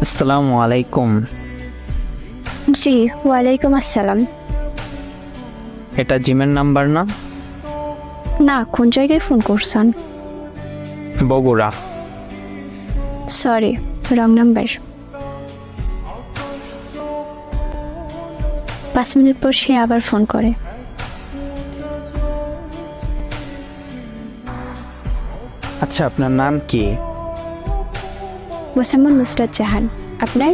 আসসালামু আলাইকুম। জি, ওয়ালাইকুম আসসালাম। এটা জিমের নাম্বার না? না, কোন জায়গায় ফোন করছেন? Bogura. Sorry, wrong number. 5 minute পর সে আবার ফোন করে। আচ্ছা, আপনার নাম কি? মোসাম্মদ নুসরাত জাহান। আপনার?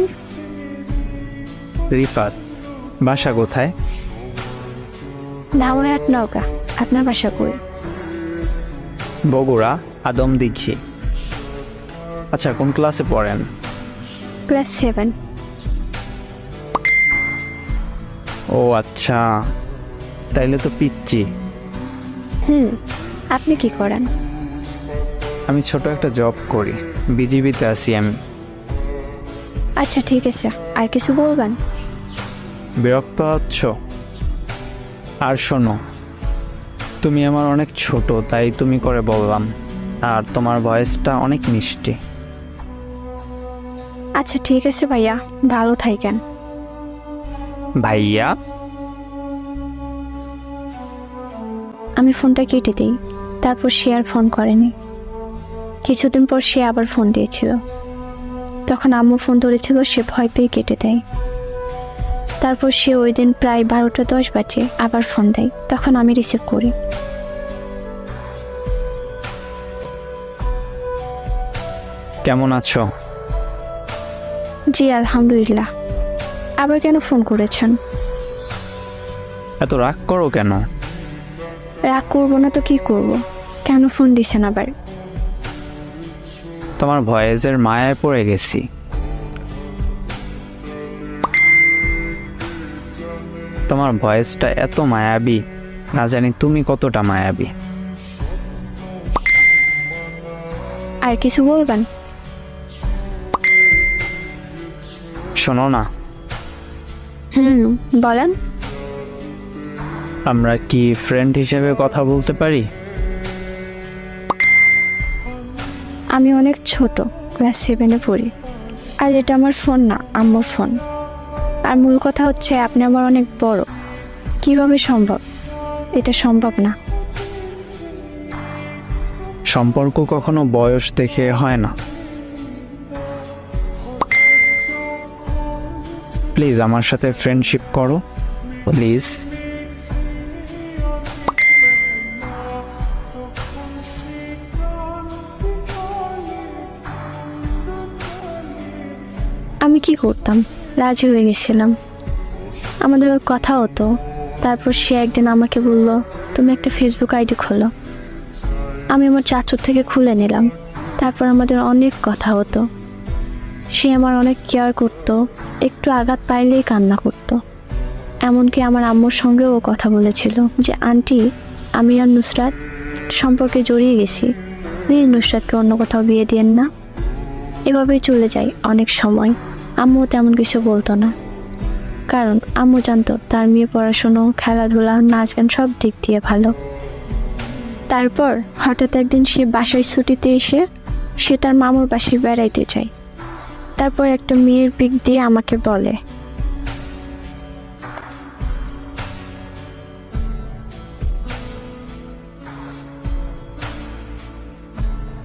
রিফাত। বাসা কোথায়? ধামরাহাট, নওগাঁ। আপনার বাসা কই? বগুড়া, আদমদীঘি। আচ্ছা, কোন ক্লাসে পড়েন? ক্লাস 7। ও আচ্ছা, তাইলে তো পিচ্ছি। আপনি কি করেন? আমি ছোট একটা জব করি, বিজিবিতে আছি আমি। আচ্ছা, ঠিক আছে। আর কিছু বলবেন? বিরক্ত হচ্ছ? আর শোনো, তুমি আমার অনেক ছোট, তাই তুমি করে বললাম। আর তোমার ভয়েসটা অনেক মিষ্টি। আচ্ছা, ঠিক আছে ভাইয়া, ভালো থাকেন। ভাইয়া? আমি ফোনটা কেটে দিই। তারপর সে আর ফোন করেনি। কিছুদিন পর সে আবার ফোন দিয়েছিল। তখন আম্মু ফোন ধরেছিল, সে ভয় পেয়ে কেটে দেয়। তারপর সে ওই দিন প্রায় 12টা 10 বাজে আবার ফোন দেয়। তখন আমি রিসিভ করি। কেমন আছো? জি, আলহামদুলিল্লাহ। আবার কেন ফোন করেছেন? এত রাগ করো কেন? রাগ করবো না তো কি করব? কেন ফোন দিছেন আবার? তোমার ভয়েসের মায়ায় পড়ে গেছি। তোমার ভয়েসটা এত মায়াবী, না জানি তুমি কতটা মায়াবী। আর কিছু বলবেন? শোনো না, বলেন। আমরা কি ফ্রেন্ড হিসেবে কথা বলতে পারি? আমি অনেক ছোট, ক্লাস 7-এ পড়ি। আর এটা আমার ফোন না, আম্মুর ফোন। আর মূল কথা হচ্ছে আপনি আমার অনেক বড়। কিভাবে সম্ভব? এটা সম্ভব না। সম্পর্ক কখনো বয়স দেখে হয় না। প্লিজ আমার সাথে ফ্রেন্ডশিপ করো, প্লিজ। আমি কি করতাম? রাজি হয়ে গেছিলাম। আমাদের কথা হতো। তারপর সে একদিন আমাকে বলল, তুমি একটা ফেসবুক আইডি খোলো। আমি আমার চাচুর থেকে খুলে নিলাম। তারপর আমাদের অনেক কথা হতো। সে আমার অনেক কেয়ার করতো। একটু আঘাত পাইলেই কান্না করতো। এমনকি আমার আম্মুর সঙ্গেও ও কথা বলেছিল যে আন্টি, আমি আর নুসরাত সম্পর্কে জড়িয়ে গেছি, প্লিজ নুসরাতকে অন্য কোথাও বিয়ে দিয়েন না। এভাবেই চলে যায় অনেক সময়। আম্মু তেমন কিছু বলতো না, কারণ আম্মু জানতো তার মেয়ে পড়াশুনো, খেলাধুলা, নাচ গান সব দিক দিয়ে ভালো। তারপর হঠাৎ একদিন সে বাসায় ছুটিতে এসে সে তার মামুর বাসায় বেড়াইতে যায়। তারপর একটা মেয়ের পিক দিয়ে আমাকে বলে,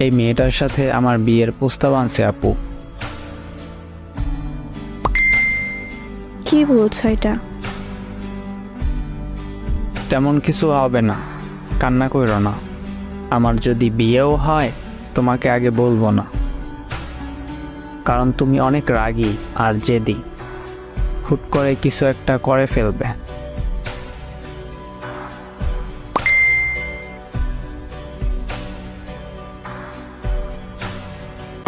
এই মেয়েটার সাথে আমার বিয়ের প্রস্তাব আনছে আপু। কি বলছো এটা? তেমন কিছু হবে না, কান্না করো না। আমার যদি বিয়েও হয়, তোমাকে আগে বলবো না, কারণ তুমি অনেক রাগী আর জেদি। হুট করে কিছু একটা করে ফেলবে।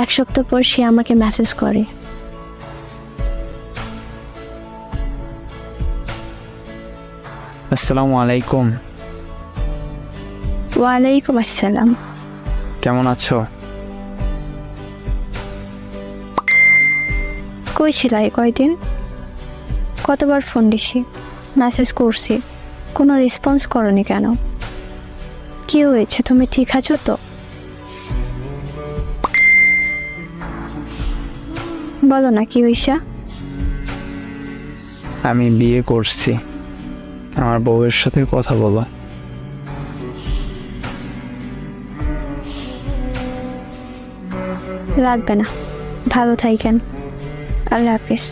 এক সপ্তাহ পর সে আমাকে মেসেজ করে, আসসালামু আলাইকুম। ওয়ালাইকুম আসসালাম। কেমন আছো? কই ছিলা এই কয়দিন? কতবার ফোন দিছি, মেসেজ করছি, কোনো রেসপন্স করনি কেন? কি হয়েছে, তুমি ঠিক আছো তো? বলো না কি হইছে? আমি বিয়ে করছি, আমার বউয়ের সাথে কথা বলো। লাগবে না, ভালো থাকেন, আল্লাহ হাফিজ।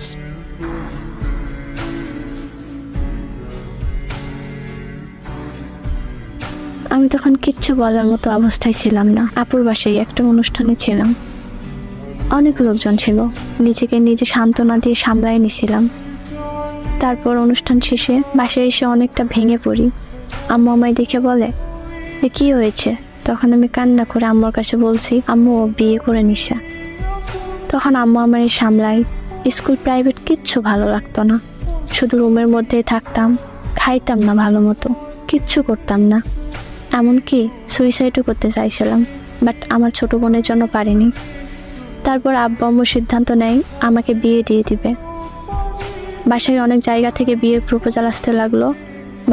আমি তখন কিচ্ছু বলার মতো অবস্থায় ছিলাম না। আপুর বাসায় একটা অনুষ্ঠানে ছিলাম, অনেক লোকজন ছিল, নিজেকে নিজে সান্ত্বনা দিয়ে সামলাই নিছিলাম। তারপর অনুষ্ঠান শেষে বাসায় এসে অনেকটা ভেঙে পড়ি। আম্মু আমায় দেখে বলে, এ কি হয়েছে? তখন আমি কান্না করে আম্মুর কাছে বলছি, আম্মু ও বিয়ে করে নিছে। তখন আম্মু আমার সামলাই। স্কুল প্রাইভেট কিচ্ছু ভালো লাগতো না, শুধু রুমের মধ্যেই থাকতাম, খাইতাম না ভালো মতো, কিচ্ছু করতাম না, এমনকি সুইসাইডও করতে চাইছিলাম, বাট আমার ছোট বোনের জন্য পারিনি। তারপর আব্বু আম্মু সিদ্ধান্ত নেয় আমাকে বিয়ে দিয়ে দিবে। বাসায় অনেক জায়গা থেকে বিয়ের প্রপোজাল আসতে লাগলো,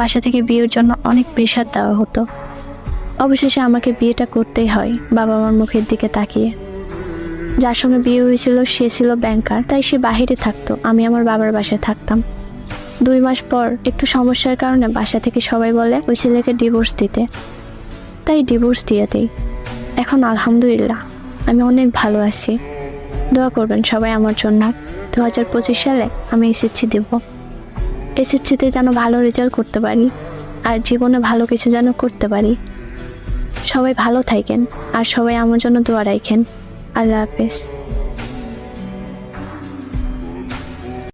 বাসা থেকে বিয়ের জন্য অনেক প্রেশার দেওয়া হতো। অবশেষে আমাকে বিয়েটা করতেই হয় বাবা মার মুখের দিকে তাকিয়ে। যার সঙ্গে বিয়ে হয়েছিল সে ছিল ব্যাংকার, তাই সে বাহিরে থাকতো, আমি আমার বাবার বাসায় থাকতাম। 2 মাস পর একটু সমস্যার কারণে বাসা থেকে সবাই বলে ওই ছেলেকে ডিভোর্স দিতে, তাই ডিভোর্স দিয়ে দেই। এখন আলহামদুলিল্লাহ আমি অনেক ভালো আছি। দোয়া করবেন সবাই আমার জন্য। 2025 সালে আমি এসএসসি দেব। এসএসসিতে যেন ভালো রেজাল্ট করতে পারি, আর জীবনে ভালো কিছু যেন করতে পারি। সবাই ভালো থাকেন, আর সবাই আমার জন্য দোয়া রাখেন। আল্লাহ হাফেজ।